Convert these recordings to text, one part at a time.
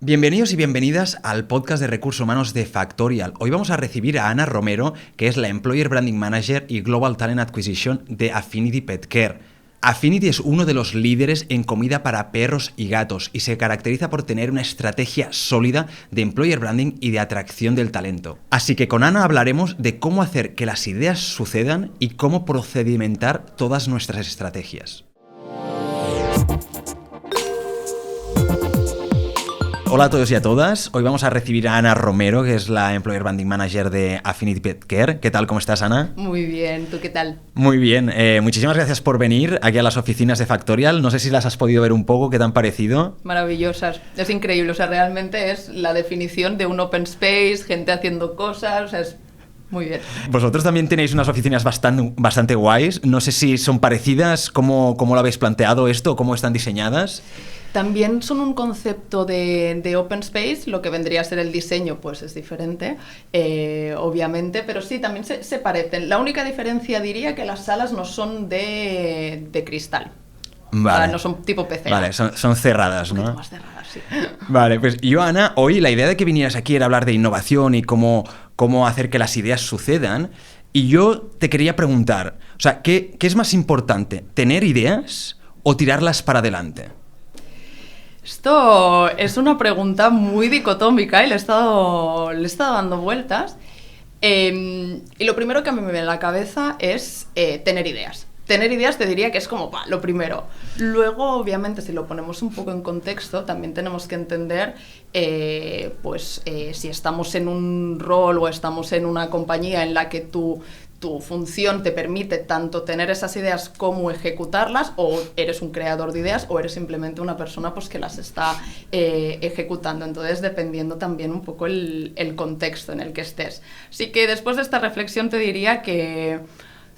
Bienvenidos y bienvenidas al podcast de recursos humanos de Factorial. Hoy vamos a recibir a Ana Romero, que es la Employer Branding Manager y Global Talent Acquisition de Affinity Pet Care. Affinity es uno de los líderes en comida para perros y gatos y se caracteriza por tener una estrategia sólida de employer branding y de atracción del talento. Así que con Ana hablaremos de cómo hacer que las ideas sucedan y cómo procedimentar todas nuestras estrategias. Hola a todos y a todas. Hoy vamos a recibir a Ana Romero, que es la Employer Branding Manager de Affinity Pet Care. ¿Qué tal? ¿Cómo estás, Ana? Muy bien. ¿Tú qué tal? Muy bien. Muchísimas gracias por venir aquí a las oficinas de Factorial. No sé si las has podido ver un poco. ¿Qué te han parecido? Maravillosas. Es increíble. O sea, realmente es la definición de un open space, gente haciendo cosas. O sea, es muy bien. Vosotros también tenéis unas oficinas bastante guays. No sé si son parecidas. ¿Cómo lo habéis planteado esto? ¿Cómo están diseñadas? También son un concepto de open space, lo que vendría a ser el diseño pues es diferente, obviamente, pero sí, también se parecen. La única diferencia diría que las salas no son de cristal. Vale. No son tipo PC. Vale, son cerradas, ¿no? Un poquito más cerradas, sí. Vale, pues yo, Ana, hoy la idea de que vinieras aquí era hablar de innovación y cómo hacer que las ideas sucedan. Y yo te quería preguntar, o sea, ¿qué es más importante? ¿Tener ideas o tirarlas para adelante? Esto es una pregunta muy dicotómica y le he estado dando vueltas. Y lo primero que a mí me viene a la cabeza es tener ideas. Tener ideas te diría que es como lo primero. Luego, obviamente, si lo ponemos un poco en contexto, también tenemos que entender si estamos en un rol o estamos en una compañía en la que tu función te permite tanto tener esas ideas como ejecutarlas, o eres un creador de ideas o eres simplemente una persona pues, que las está ejecutando. Entonces, dependiendo también un poco el contexto en el que estés. Así que después de esta reflexión te diría que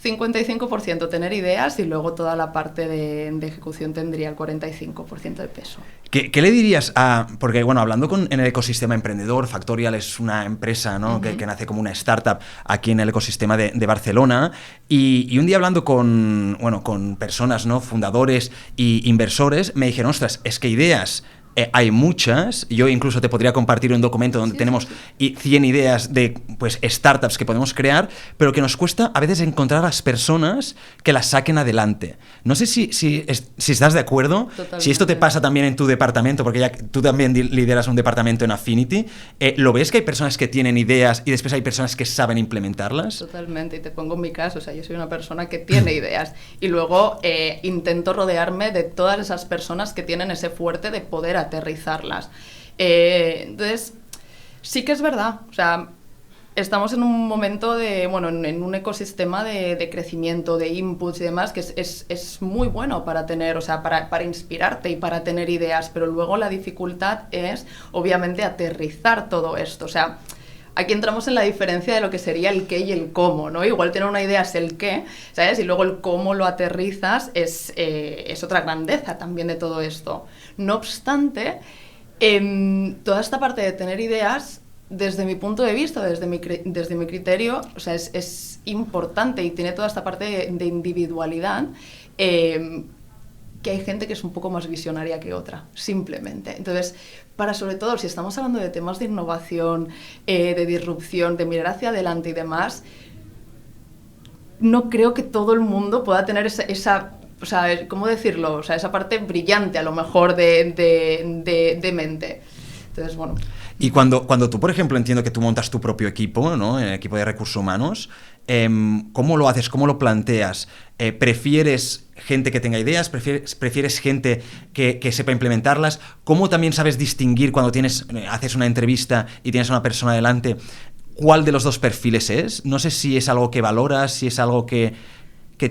55% tener ideas y luego toda la parte de ejecución tendría el 45% de peso. ¿Qué le dirías a...? Porque, bueno, hablando en el ecosistema emprendedor, Factorial es una empresa, ¿no? que nace como una startup aquí en el ecosistema de Barcelona, y un día hablando con personas, ¿no? Fundadores e inversores, me dijeron, ostras, es que ideas... hay muchas. Yo incluso te podría compartir un documento donde tenemos 100 ideas de startups que podemos crear, pero que nos cuesta a veces encontrar a las personas que las saquen adelante. No sé si estás de acuerdo. Totalmente. Si esto te pasa también en tu departamento, porque ya tú también lideras un departamento en Affinity, ¿lo ves que hay personas que tienen ideas y después hay personas que saben implementarlas? Totalmente, y te pongo en mi caso, o sea, yo soy una persona que tiene ideas y luego intento rodearme de todas esas personas que tienen ese fuerte de poder aterrizarlas. Entonces, sí que es verdad, o sea, estamos en un momento en un ecosistema de crecimiento, de inputs y demás, que es muy bueno para tener, o sea, para inspirarte y para tener ideas, pero luego la dificultad es, obviamente, aterrizar todo esto, o sea, aquí entramos en la diferencia de lo que sería el qué y el cómo, ¿no? Igual tener una idea es el qué, ¿sabes? Y luego el cómo lo aterrizas es otra grandeza también de todo esto. No obstante, toda esta parte de tener ideas, desde mi punto de vista, desde mi criterio, o sea, es importante y tiene toda esta parte de individualidad, que hay gente que es un poco más visionaria que otra, simplemente. Entonces, sobre todo, si estamos hablando de temas de innovación, de disrupción, de mirar hacia adelante y demás, no creo que todo el mundo pueda tener esa o sea, ¿cómo decirlo? O sea, esa parte brillante, a lo mejor, de mente. Entonces, bueno. Y cuando tú, por ejemplo, entiendo que tú montas tu propio equipo, ¿no? El equipo de recursos humanos, ¿cómo lo haces? ¿Cómo lo planteas? ¿Prefieres gente que tenga ideas? ¿Prefieres gente que sepa implementarlas? ¿Cómo también sabes distinguir cuando haces una entrevista y tienes a una persona delante cuál de los dos perfiles es? No sé si es algo que valoras, si es algo que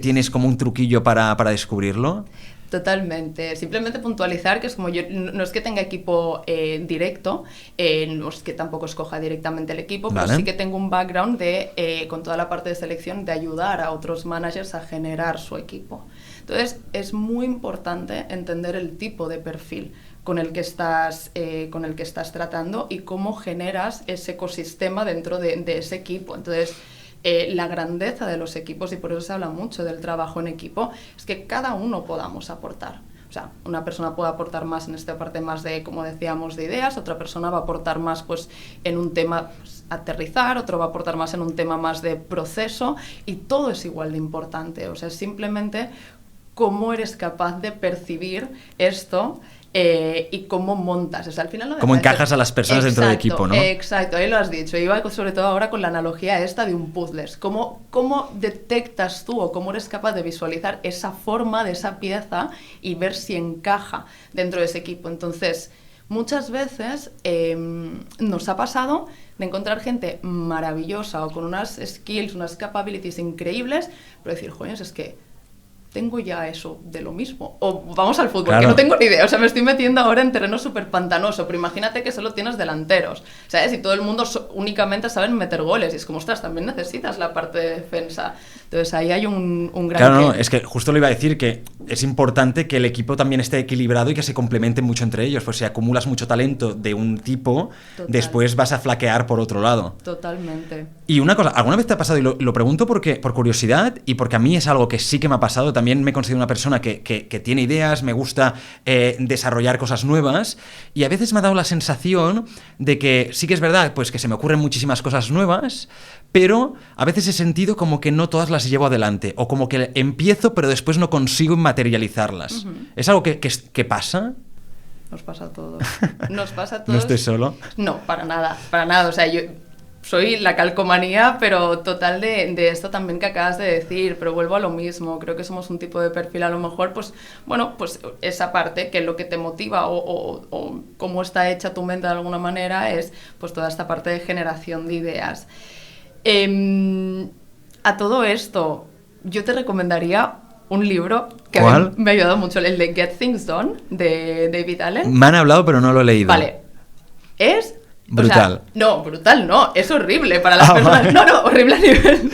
tienes como un truquillo para descubrirlo. Totalmente. Simplemente puntualizar que es como yo, no es que tenga equipo directo, no es que tampoco escoja directamente el equipo, Vale. pero sí que tengo un background con toda la parte de selección, de ayudar a otros managers a generar su equipo. Entonces, es muy importante entender el tipo de perfil con el que estás tratando y cómo generas ese ecosistema dentro de ese equipo. Entonces, la grandeza de los equipos, y por eso se habla mucho del trabajo en equipo, es que cada uno podamos aportar. O sea, una persona puede aportar más en esta parte más de, como decíamos, de ideas, otra persona va a aportar más pues en un tema pues, aterrizar, otro va a aportar más en un tema más de proceso, y todo es igual de importante. O sea, es simplemente cómo eres capaz de percibir esto y cómo montas. O sea, al final cómo encajas a las personas dentro del equipo, ¿no? Exacto, ahí lo has dicho. Iba sobre todo ahora con la analogía esta de un puzzle. ¿Cómo detectas tú o cómo eres capaz de visualizar esa forma de esa pieza y ver si encaja dentro de ese equipo? Entonces, muchas veces nos ha pasado de encontrar gente maravillosa o con unas skills, unas capabilities increíbles, pero decir, joder, es que tengo ya eso de lo mismo. O vamos al fútbol, claro, que no tengo ni idea. O sea, me estoy metiendo ahora en terreno súper pantanoso, pero imagínate que solo tienes delanteros, ¿sabes? Y todo el mundo únicamente saben meter goles. Y es como, ostras, también necesitas la parte de defensa. Entonces ahí hay un gran... Claro, no, es que justo le iba a decir que es importante que el equipo también esté equilibrado y que se complementen mucho entre ellos. Pues si acumulas mucho talento de un tipo, después vas a flaquear por otro lado. Totalmente. Y una cosa, ¿alguna vez te ha pasado? Y lo pregunto por curiosidad y porque a mí es algo que sí que me ha pasado. También me considero una persona que tiene ideas, me gusta desarrollar cosas nuevas, y a veces me ha dado la sensación de que sí que es verdad, pues que se me ocurren muchísimas cosas nuevas, pero a veces he sentido como que no todas las llevo adelante, o como que empiezo pero después no consigo materializarlas. Uh-huh. ¿Es algo que pasa? Nos pasa a todos. Nos pasa a todos. ¿No estoy solo? No, para nada, para nada. O sea, yo soy la calcomanía, pero total de esto también que acabas de decir, pero vuelvo a lo mismo. Creo que somos un tipo de perfil, a lo mejor, pues, bueno, pues esa parte que lo que te motiva o cómo está hecha tu mente de alguna manera es pues toda esta parte de generación de ideas. A todo esto, yo te recomendaría un libro que me ha ayudado mucho, el de Get Things Done, de David Allen. Me han hablado, pero no lo he leído. Vale. Es... brutal. O sea, no, brutal no, es horrible para las personas. Vale. No, horrible a nivel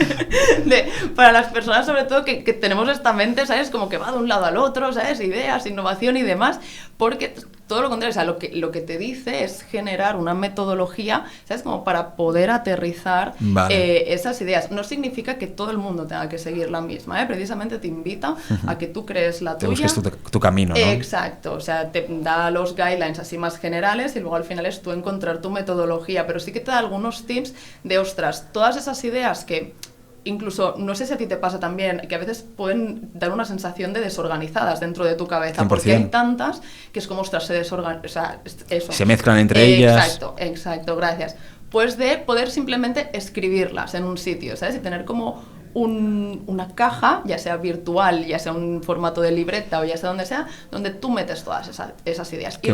para las personas, sobre todo, que tenemos esta mente, ¿sabes? Como que va de un lado al otro, ¿sabes? Ideas, innovación y demás, porque todo lo contrario, o sea, lo que te dice es generar una metodología, ¿sabes? Como para poder aterrizar esas ideas. No significa que todo el mundo tenga que seguir la misma, ¿eh? Precisamente te invita a que tú crees la tuya. Te busques tu camino, ¿no? Exacto, o sea, te da los guidelines así más generales y luego al final es tú encontrar tu metodología, pero sí que te da algunos tips de, ostras, todas esas ideas que incluso, no sé si a ti te pasa también, que a veces pueden dar una sensación de desorganizadas dentro de tu cabeza, 100%. Porque hay tantas que es como, ostras, se desorganizan, o sea, eso. Se mezclan entre ellas. Exacto, gracias. Pues de poder simplemente escribirlas en un sitio, ¿sabes? Y tener como una caja, ya sea virtual, ya sea un formato de libreta o ya sea donde sea, donde tú metes todas esas ideas y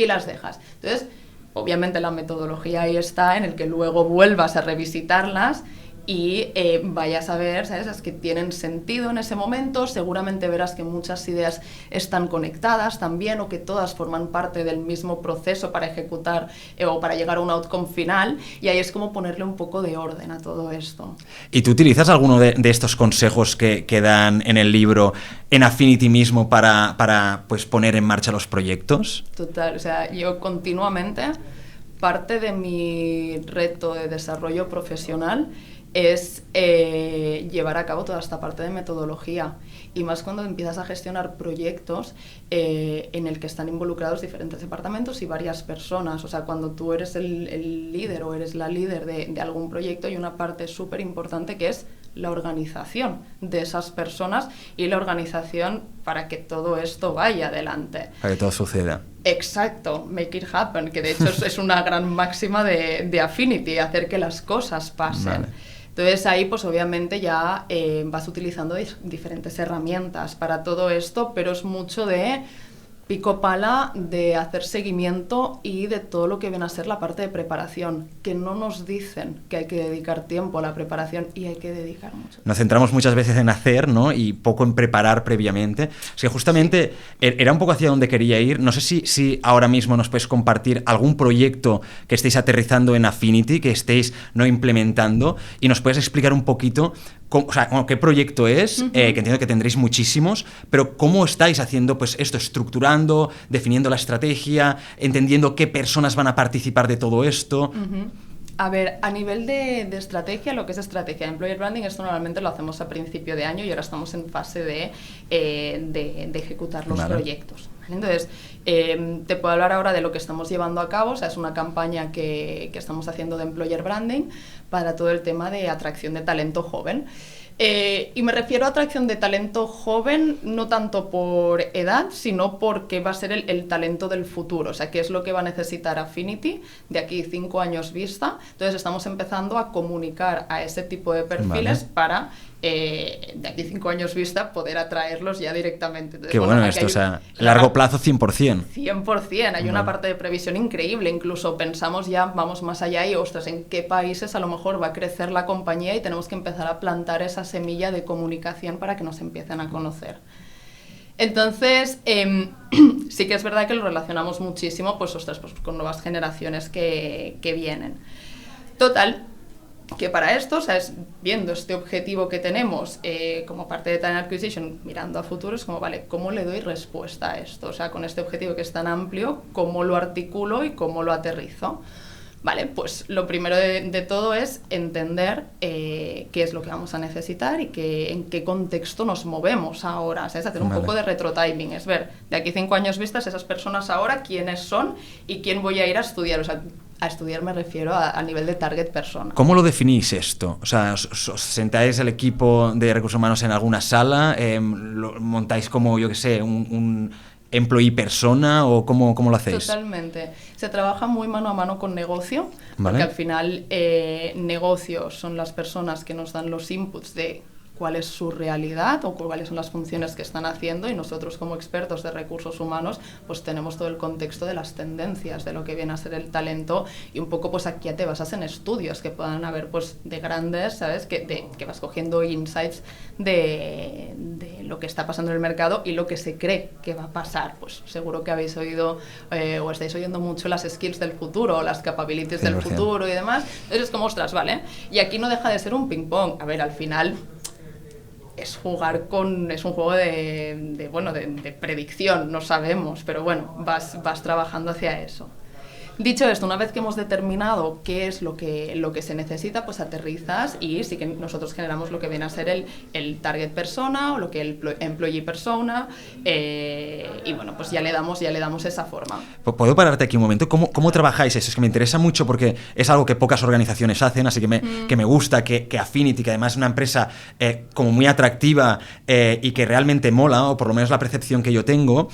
las dejas. Entonces, obviamente la metodología ahí está, en el que luego vuelvas a revisitarlas y vayas a ver, ¿sabes? Las que tienen sentido en ese momento. Seguramente verás que muchas ideas están conectadas también, o que todas forman parte del mismo proceso para ejecutar o para llegar a un outcome final, y ahí es como ponerle un poco de orden a todo esto. ¿Y tú utilizas alguno de estos consejos que dan en el libro en Affinity mismo para pues poner en marcha los proyectos? Total, o sea, yo continuamente, parte de mi reto de desarrollo profesional es llevar a cabo toda esta parte de metodología, y más cuando empiezas a gestionar proyectos en el que están involucrados diferentes departamentos y varias personas. O sea, cuando tú eres el líder o eres la líder de algún proyecto, hay una parte súper importante que es la organización de esas personas y la organización para que todo esto vaya adelante. Para que todo suceda. Exacto, make it happen, que de hecho es una gran máxima de Affinity, hacer que las cosas pasen. Vale. Entonces ahí pues obviamente ya vas utilizando diferentes herramientas para todo esto, pero es mucho de pico pala, de hacer seguimiento y de todo lo que viene a ser la parte de preparación, que no nos dicen que hay que dedicar tiempo a la preparación, y hay que dedicar mucho. Nos centramos muchas veces en hacer, ¿no? Y poco en preparar previamente. Es que justamente era un poco hacia donde quería ir. No sé si ahora mismo nos puedes compartir algún proyecto que estéis aterrizando en Affinity, que estéis no implementando, y nos puedes explicar un poquito qué proyecto es, que entiendo que tendréis muchísimos, pero cómo estáis haciendo pues esto, estructurando, definiendo la estrategia, entendiendo qué personas van a participar de todo esto. A ver, a nivel de estrategia, lo que es estrategia de employer branding, esto normalmente lo hacemos a principio de año y ahora estamos en fase de ejecutar los proyectos. ¿Vale? Entonces, te puedo hablar ahora de lo que estamos llevando a cabo. O sea, es una campaña que estamos haciendo de employer branding para todo el tema de atracción de talento joven. Y me refiero a atracción de talento joven no tanto por edad, sino porque va a ser el talento del futuro, o sea, qué es lo que va a necesitar Affinity de aquí 5 años vista. Entonces estamos empezando a comunicar a ese tipo de perfiles para, de aquí 5 años vista, poder atraerlos ya directamente. Entonces, qué bueno esto, o sea, largo plazo 100%. 100%, hay una parte de previsión increíble, incluso pensamos ya, vamos más allá y, ostras, en qué países a lo mejor va a crecer la compañía y tenemos que empezar a plantar esa semilla de comunicación para que nos empiecen a conocer. Entonces, sí que es verdad que lo relacionamos muchísimo, pues, ostras, pues con nuevas generaciones que vienen. Total, que para esto, o sea, viendo este objetivo que tenemos como parte de Talent Acquisition, mirando a futuro, es como, vale, ¿cómo le doy respuesta a esto? O sea, con este objetivo que es tan amplio, ¿cómo lo articulo y cómo lo aterrizo? Vale, pues lo primero de todo es entender qué es lo que vamos a necesitar y en qué contexto nos movemos ahora. O sea, es hacer un poco de retrotiming, es ver de aquí 5 años vistas esas personas ahora, quiénes son y quién voy a ir a estudiar. O sea, a estudiar me refiero a nivel de target persona. ¿Cómo lo definís esto? O sea, ¿os sentáis el equipo de recursos humanos en alguna sala? ¿Lo montáis como, yo qué sé, un employee persona o cómo lo hacéis? Totalmente. Se trabaja muy mano a mano con negocio, ¿vale? Porque al final negocios son las personas que nos dan los inputs de cuál es su realidad o cuáles son las funciones que están haciendo, y nosotros como expertos de recursos humanos pues tenemos todo el contexto de las tendencias de lo que viene a ser el talento, y un poco pues aquí ya te basas en estudios que puedan haber pues de grandes, ¿sabes? Que vas cogiendo insights de lo que está pasando en el mercado y lo que se cree que va a pasar. Pues seguro que habéis oído o estáis oyendo mucho las skills del futuro, las capabilities 100%. Del futuro y demás. Entonces es como, ostras, ¿vale? Y aquí no deja de ser un ping pong. A ver, al final es un juego de predicción, no sabemos, pero bueno, vas trabajando hacia eso. Dicho esto, una vez que hemos determinado qué es lo que se necesita, pues aterrizas y sí que nosotros generamos lo que viene a ser el target persona o lo que el employee persona, y bueno, pues ya le damos esa forma. ¿Puedo pararte aquí un momento? ¿Cómo trabajáis eso? Es que me interesa mucho porque es algo que pocas organizaciones hacen, así que me gusta que Affinity, que además es una empresa como muy atractiva y que realmente mola, o por lo menos la percepción que yo tengo,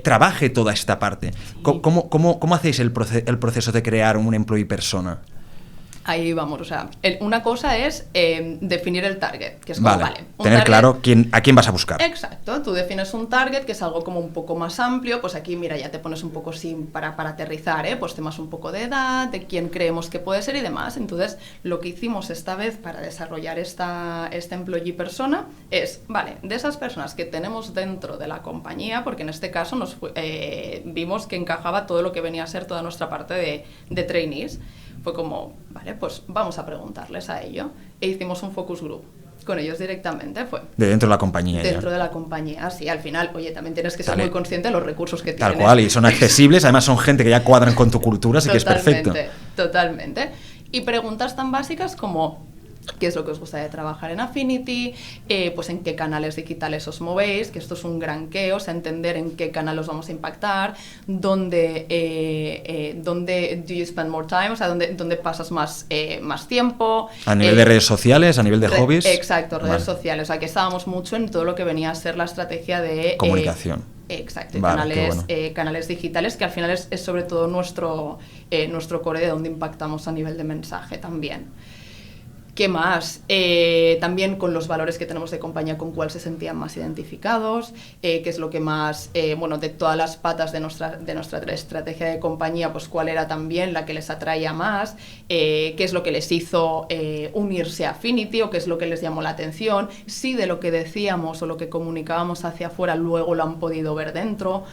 trabaje toda esta parte. Sí. ¿Cómo hacéis el proceso de crear un employee persona? Ahí vamos, o sea, una cosa es definir el target, que es como, vale, tener target, claro a quién vas a buscar. Exacto, tú defines un target que es algo como un poco más amplio, pues aquí, mira, ya te pones un poco para aterrizar, pues temas un poco de edad, de quién creemos que puede ser y demás. Entonces, lo que hicimos esta vez para desarrollar esta employee persona es, vale, de esas personas que tenemos dentro de la compañía, porque en este caso vimos que encajaba todo lo que venía a ser toda nuestra parte de trainees. Fue como, vale, pues vamos a preguntarles a ello. E hicimos un focus group con ellos directamente. Fue de dentro de la compañía. Dentro de la compañía, sí. Al final, oye, también tienes que ser muy consciente de los recursos que tienes. Tal cual, y son accesibles, además son gente que ya cuadran con tu cultura, así que es perfecto. Totalmente. Y preguntas tan básicas como qué es lo que os gusta de trabajar en Affinity, pues en qué canales digitales os movéis, que esto es un gran qué, o sea, entender en qué canal os vamos a impactar, dónde do you spend more time, o sea, dónde pasas más tiempo. A nivel de redes sociales, a nivel de hobbies. Exacto, redes sociales, o sea, que estábamos mucho en todo lo que venía a ser la estrategia de comunicación. Exacto, canales digitales, que al final es sobre todo nuestro core de donde impactamos a nivel de mensaje también. ¿Qué más? También con los valores que tenemos de compañía, con cuál se sentían más identificados, qué es lo que más, de todas las patas de nuestra estrategia de compañía, pues cuál era también la que les atraía más, qué es lo que les hizo unirse a Affinity o qué es lo que les llamó la atención, si de lo que decíamos o lo que comunicábamos hacia afuera luego lo han podido ver dentro,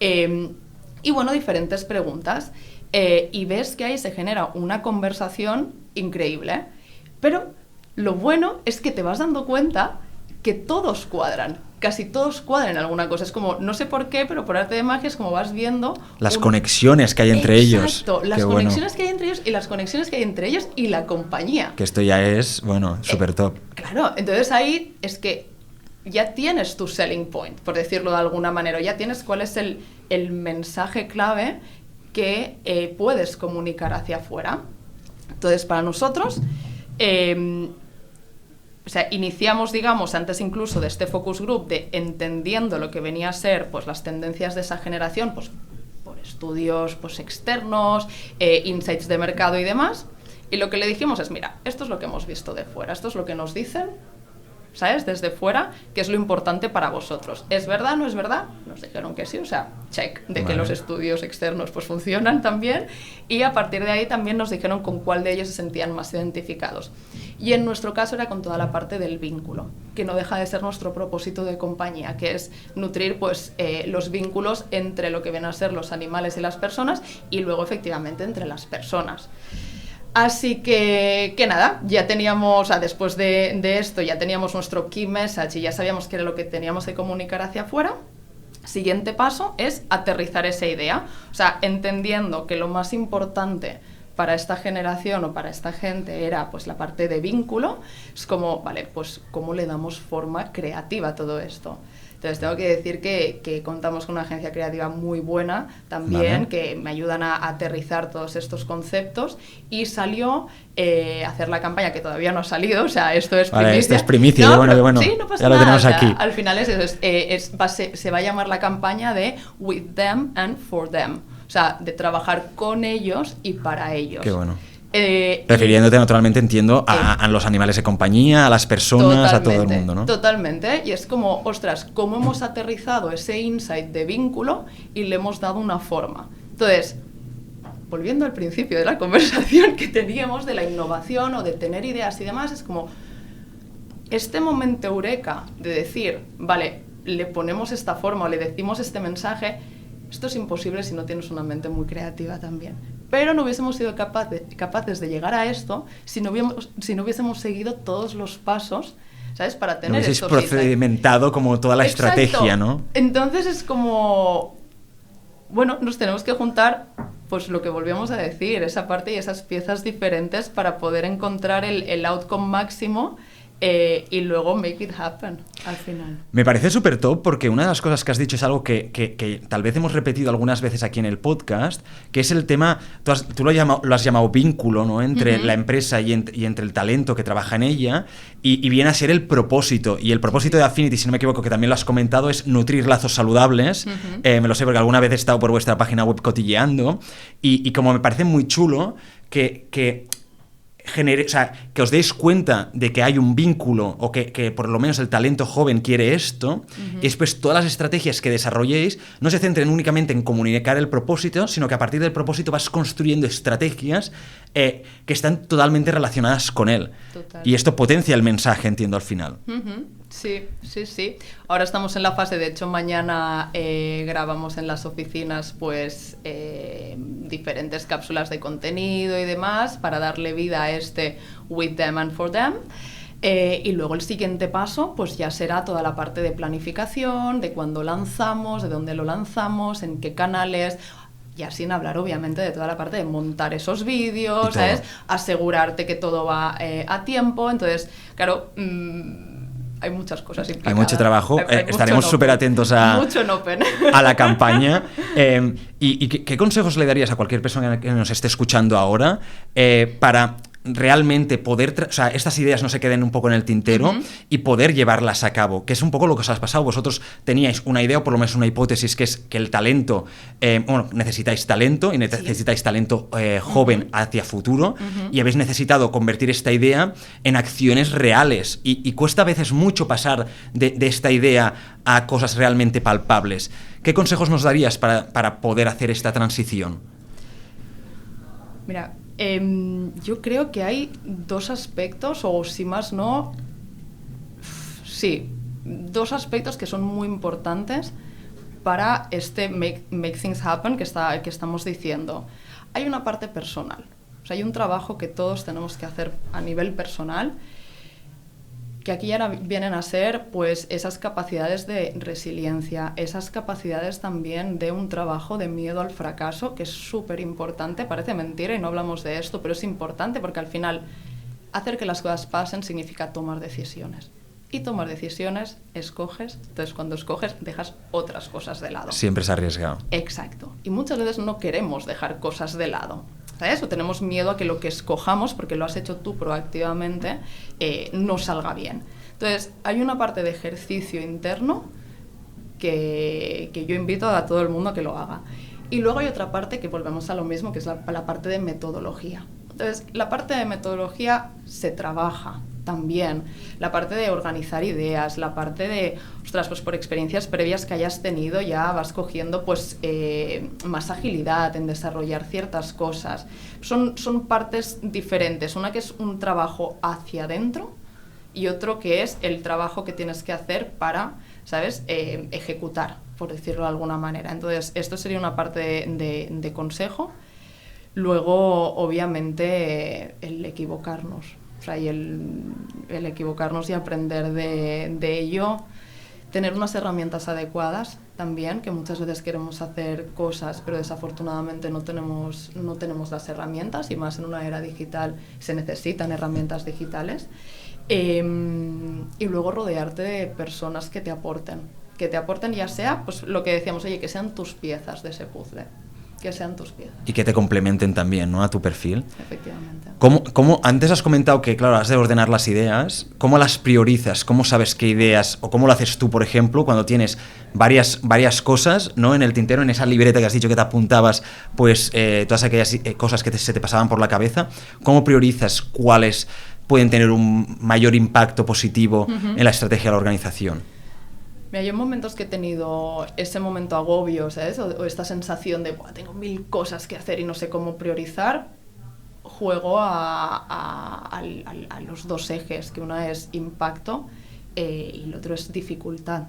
y bueno, diferentes preguntas, y ves que ahí se genera una conversación increíble. Pero lo bueno es que te vas dando cuenta que todos cuadran, casi todos cuadran en alguna cosa. Es como, no sé por qué, pero por arte de magia es como vas viendo... Las conexiones que hay entre ellos. Exacto, las conexiones que hay entre ellos y las conexiones que hay entre ellos y la compañía. Que esto ya es, bueno, súper top. Claro, entonces ahí es que ya tienes tu selling point, por decirlo de alguna manera, ya tienes cuál es el mensaje clave que puedes comunicar hacia afuera. Entonces, para nosotros, o sea, iniciamos, digamos, antes incluso de este focus group, de entendiendo lo que venía a ser pues, las tendencias de esa generación, pues por estudios pues, externos, insights de mercado y demás, y lo que le dijimos es, mira, esto es lo que hemos visto de fuera, esto es lo que nos dicen, ¿sabes? Desde fuera, que es lo importante para vosotros. ¿Es verdad? ¿No es verdad? Nos dijeron que sí, o sea, check, de que los estudios externos pues funcionan también, y a partir de ahí también nos dijeron con cuál de ellos se sentían más identificados. Y en nuestro caso era con toda la parte del vínculo, que no deja de ser nuestro propósito de compañía, que es nutrir pues, los vínculos entre lo que vienen a ser los animales y las personas, y luego efectivamente entre las personas. Así que nada, ya teníamos, o sea, después de esto, ya teníamos nuestro key message y ya sabíamos qué era lo que teníamos que comunicar hacia afuera. Siguiente paso es aterrizar esa idea, o sea, entendiendo que lo más importante para esta generación o para esta gente era pues la parte de vínculo, es como, vale, pues cómo le damos forma creativa a todo esto. Entonces tengo que decir que contamos con una agencia creativa muy buena también, que me ayudan a aterrizar todos estos conceptos, y salió hacer la campaña, que todavía no ha salido, o sea, esto es primicia. Esto es primicia, no, bueno, sí, no pasa ya nada, lo tenemos o sea, aquí. Al final se va a llamar la campaña de With Them and For Them, o sea, de trabajar con ellos y para ellos. Qué bueno. Refiriéndote, naturalmente, entiendo, a los animales de compañía, a las personas, a todo el mundo, ¿no? Totalmente, y es como, ostras, cómo hemos aterrizado ese insight de vínculo y le hemos dado una forma. Entonces, volviendo al principio de la conversación que teníamos de la innovación o de tener ideas y demás, es como este momento eureka de decir, vale, le ponemos esta forma o le decimos este mensaje. Esto es imposible si no tienes una mente muy creativa también. Pero no hubiésemos sido capaces de llegar a esto si no hubiésemos seguido todos los pasos, ¿sabes? Para tener estos insights. Procedimentado como toda la Exacto. Estrategia, ¿no? Entonces es como, bueno, nos tenemos que juntar, pues lo que volvíamos a decir, esa parte y esas piezas diferentes para poder encontrar el outcome máximo. Y luego make it happen al final. Me parece súper top, porque una de las cosas que has dicho es algo que tal vez hemos repetido algunas veces aquí en el podcast, que es el tema, tú lo has llamado vínculo, ¿no? Entre la empresa y entre el talento que trabaja en ella, y viene a ser el propósito. Y el propósito de Affinity, si no me equivoco, que también lo has comentado, es nutrir lazos saludables. Me lo sé porque alguna vez he estado por vuestra página web cotilleando, y como me parece muy chulo que o sea, que os deis cuenta de que hay un vínculo, o que por lo menos el talento joven quiere esto, y después todas las estrategias que desarrolléis no se centren únicamente en comunicar el propósito, sino que a partir del propósito vas construyendo estrategias que están totalmente relacionadas con él. Total. Y esto potencia el mensaje, entiendo, al final. Sí. Ahora estamos en la fase, de hecho mañana grabamos en las oficinas pues diferentes cápsulas de contenido y demás para darle vida a este With Them and For Them. Y luego el siguiente paso pues ya será toda la parte de planificación, de cuándo lanzamos, de dónde lo lanzamos, en qué canales, ya sin hablar obviamente de toda la parte de montar esos vídeos, ¿sabes? Asegurarte que todo va a tiempo. Entonces, claro, hay muchas cosas implicadas. Hay mucho trabajo. Estaremos súper atentos a la campaña. ¿Y qué consejos le darías a cualquier persona que nos esté escuchando ahora para realmente poder, o sea, estas ideas no se queden un poco en el tintero y poder llevarlas a cabo? Que es un poco lo que os ha pasado. Vosotros teníais una idea, o por lo menos una hipótesis, que es que el talento, necesitáis talento, y necesitáis talento joven hacia futuro, y habéis necesitado convertir esta idea en acciones reales, y cuesta a veces mucho pasar de esta idea a cosas realmente palpables. ¿Qué consejos nos darías para poder hacer esta transición? Mira, yo creo que hay dos aspectos, o si más no, dos aspectos que son muy importantes para este make things happen que estamos diciendo. Hay una parte personal, o sea, hay un trabajo que todos tenemos que hacer a nivel personal, que aquí ya vienen a ser pues esas capacidades de resiliencia, esas capacidades también de un trabajo de miedo al fracaso, que es súper importante. Parece mentira y no hablamos de esto, pero es importante porque al final hacer que las cosas pasen significa tomar decisiones. Y tomar decisiones, escoges, entonces cuando escoges dejas otras cosas de lado. Siempre es arriesgado. Exacto. Y muchas veces no queremos dejar cosas de lado. ¿Sabes? O tenemos miedo a que lo que escojamos, porque lo has hecho tú proactivamente, no salga bien. Entonces, hay una parte de ejercicio interno que yo invito a todo el mundo a que lo haga. Y luego hay otra parte que volvemos a lo mismo, que es la parte de metodología. Entonces, la parte de metodología se trabaja también. La parte de organizar ideas, la parte de, ostras, pues por experiencias previas que hayas tenido ya vas cogiendo pues más agilidad en desarrollar ciertas cosas. Son partes diferentes. Una que es un trabajo hacia adentro y otro que es el trabajo que tienes que hacer para, ¿sabes?, ejecutar, por decirlo de alguna manera. Entonces, esto sería una parte de consejo. Luego, obviamente, el equivocarnos. O sea, y el equivocarnos y aprender de ello. Tener unas herramientas adecuadas también, que muchas veces queremos hacer cosas, pero desafortunadamente no tenemos las herramientas, y más en una era digital se necesitan herramientas digitales. Y luego rodearte de personas que te aporten ya sea, pues lo que decíamos, oye, que sean tus piezas de ese puzzle. Que sean tus piezas. Y que te complementen también, ¿no?, a tu perfil. Efectivamente. ¿Cómo antes has comentado que, claro, has de ordenar las ideas? ¿Cómo las priorizas? ¿Cómo sabes qué ideas, o cómo lo haces tú, por ejemplo, cuando tienes varias cosas, ¿no?, en el tintero, en esa libreta que has dicho que te apuntabas, pues todas aquellas cosas que se te pasaban por la cabeza? ¿Cómo priorizas cuáles pueden tener un mayor impacto positivo en la estrategia de la organización? Mira, yo en momentos que he tenido ese momento agobio, ¿sabes? O esta sensación de, tengo 1000 cosas que hacer y no sé cómo priorizar, juego a los dos ejes, que una es impacto y el otro es dificultad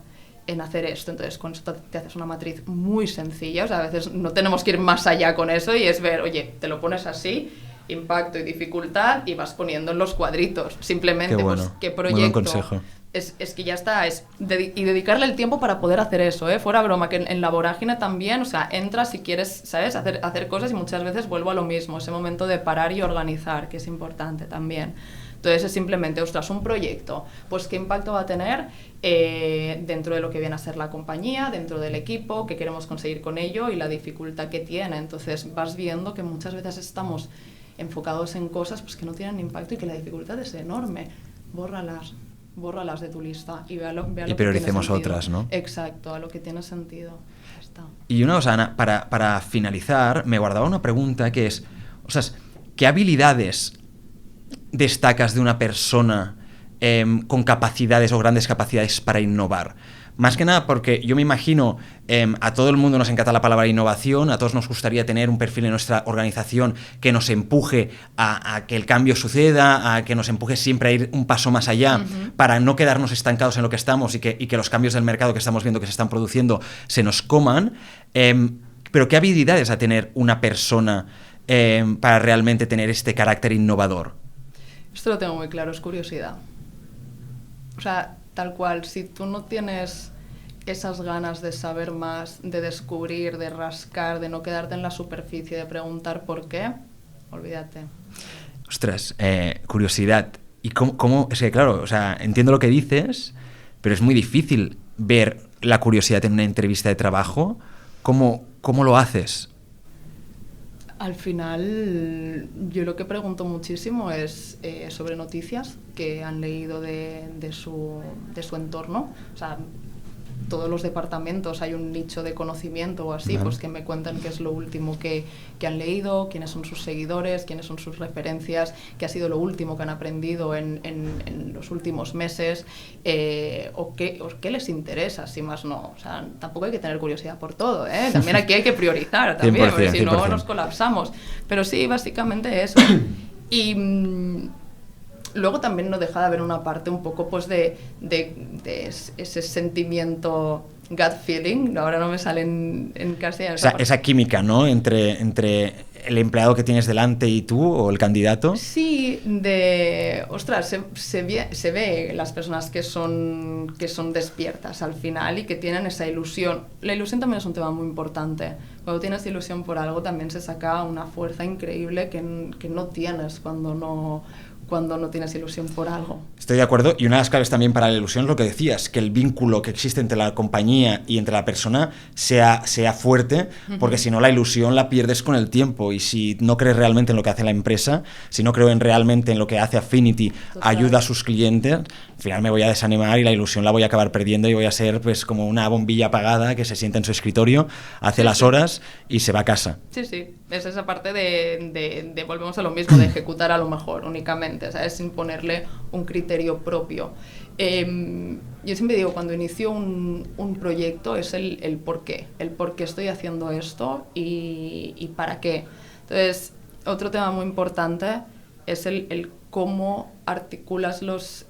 en hacer esto. Entonces, con esto te haces una matriz muy sencilla. O sea, a veces no tenemos que ir más allá con eso, y es ver, oye, te lo pones así, impacto y dificultad, y vas poniendo en los cuadritos. Simplemente, qué bueno, pues, qué proyecto... Muy buen consejo. Es que ya está, y dedicarle el tiempo para poder hacer eso, fuera broma, que en la vorágine también, o sea, entras si quieres, ¿sabes?, hacer cosas, y muchas veces vuelvo a lo mismo, ese momento de parar y organizar, que es importante también. Entonces es simplemente, ostras, un proyecto, pues qué impacto va a tener dentro de lo que viene a ser la compañía, dentro del equipo, qué queremos conseguir con ello y la dificultad que tiene. Entonces vas viendo que muchas veces estamos enfocados en cosas pues que no tienen impacto y que la dificultad es enorme. Bórralas de tu lista y vea lo y prioricemos otras, ¿no? Exacto, a lo que tiene sentido. Ya está. Y una cosa, Ana, para finalizar, me guardaba una pregunta que es, o sea, ¿qué habilidades destacas de una persona con capacidades o grandes capacidades para innovar? Más que nada porque yo me imagino, a todo el mundo nos encanta la palabra innovación, a todos nos gustaría tener un perfil en nuestra organización que nos empuje a que el cambio suceda, a que nos empuje siempre a ir un paso más allá, para no quedarnos estancados en lo que estamos y que los cambios del mercado que estamos viendo que se están produciendo se nos coman. Pero ¿qué habilidades a tener una persona para realmente tener este carácter innovador? Esto lo tengo muy claro, es curiosidad. O sea, tal cual, si tú no tienes esas ganas de saber más, de descubrir, de rascar, de no quedarte en la superficie, de preguntar por qué, olvídate. Ostras, curiosidad. ¿Y cómo? Es que claro, o sea, entiendo lo que dices, pero es muy difícil ver la curiosidad en una entrevista de trabajo. ¿Cómo lo haces? Al final, yo lo que pregunto muchísimo es sobre noticias que han leído de su entorno. O sea, todos los departamentos hay un nicho de conocimiento o así, pues que me cuenten qué es lo último que han leído, quiénes son sus seguidores, quiénes son sus referencias, qué ha sido lo último que han aprendido en los últimos meses, o qué les interesa, si más no. O sea, tampoco hay que tener curiosidad por todo, ¿eh? También aquí hay que priorizar, también, porque si no 100%. nos colapsamos. Pero sí, básicamente eso. Y luego también no deja de haber una parte un poco pues de ese sentimiento gut feeling, ahora no me sale en castellano. Esa química, ¿no?, entre el empleado que tienes delante y tú, o el candidato? Sí, ostras, se ve las personas que son despiertas al final y que tienen esa ilusión. La ilusión también es un tema muy importante. Cuando tienes ilusión por algo también se saca una fuerza increíble que no tienes cuando no tienes ilusión por algo. Estoy de acuerdo, y una de las claves también para la ilusión es lo que decías, que el vínculo que existe entre la compañía y entre la persona sea fuerte, porque si no la ilusión la pierdes con el tiempo, y si no crees realmente en lo que hace la empresa, si no creo realmente en lo que hace Affinity, ayuda a sus clientes, al final me voy a desanimar y la ilusión la voy a acabar perdiendo y voy a ser pues como una bombilla apagada que se sienta en su escritorio, hace las horas y se va a casa. Sí, es esa parte de volvemos a lo mismo, de ejecutar a lo mejor únicamente, ¿sabes? Sin ponerle un criterio propio. Yo siempre digo, cuando inicio un proyecto es el por qué estoy haciendo esto y para qué. Entonces, otro tema muy importante es el cómo articulas los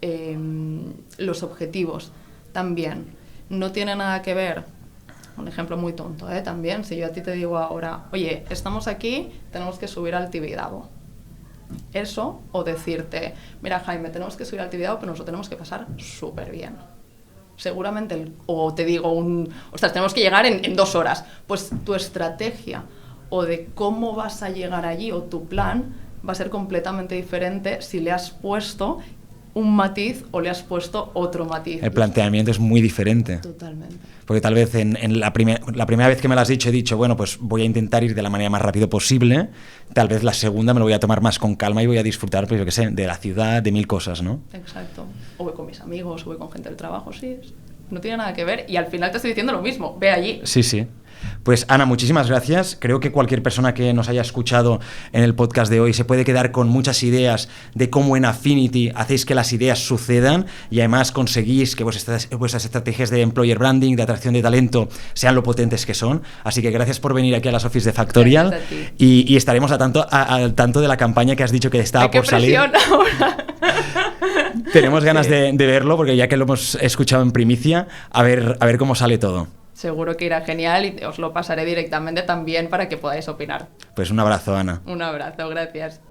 objetivos también. No tiene nada que ver, un ejemplo muy tonto, también, si yo a ti te digo ahora, oye, estamos aquí, tenemos que subir al Tibidabo. Eso, o decirte, mira Jaime, tenemos que subir al Tibidabo, pero nos lo tenemos que pasar súper bien. Seguramente, o te digo, ostras, tenemos que llegar en 2 horas. Pues tu estrategia o de cómo vas a llegar allí o tu plan va a ser completamente diferente si le has puesto un matiz o le has puesto otro matiz. El planteamiento es muy diferente. Totalmente. Porque tal vez en la primera vez que me lo has dicho he dicho, bueno, pues voy a intentar ir de la manera más rápido posible. Tal vez la segunda me lo voy a tomar más con calma y voy a disfrutar, pues yo qué sé, de la ciudad, de 1000 cosas, ¿no? Exacto. O voy con mis amigos, o voy con gente del trabajo, sí. No tiene nada que ver y al final te estoy diciendo lo mismo. Ve allí. Sí. Pues Ana, muchísimas gracias. Creo que cualquier persona que nos haya escuchado en el podcast de hoy se puede quedar con muchas ideas de cómo en Affinity hacéis que las ideas sucedan y además conseguís que vuestras estrategias de employer branding, de atracción de talento, sean lo potentes que son. Así que gracias por venir aquí a las offices de Factorial y estaremos al tanto de la campaña que has dicho que estaba por salir. ¡Qué presión ahora! Tenemos ganas de verlo porque ya que lo hemos escuchado en primicia, a ver cómo sale todo. Seguro que irá genial y os lo pasaré directamente también para que podáis opinar. Pues un abrazo, Ana. Un abrazo, gracias.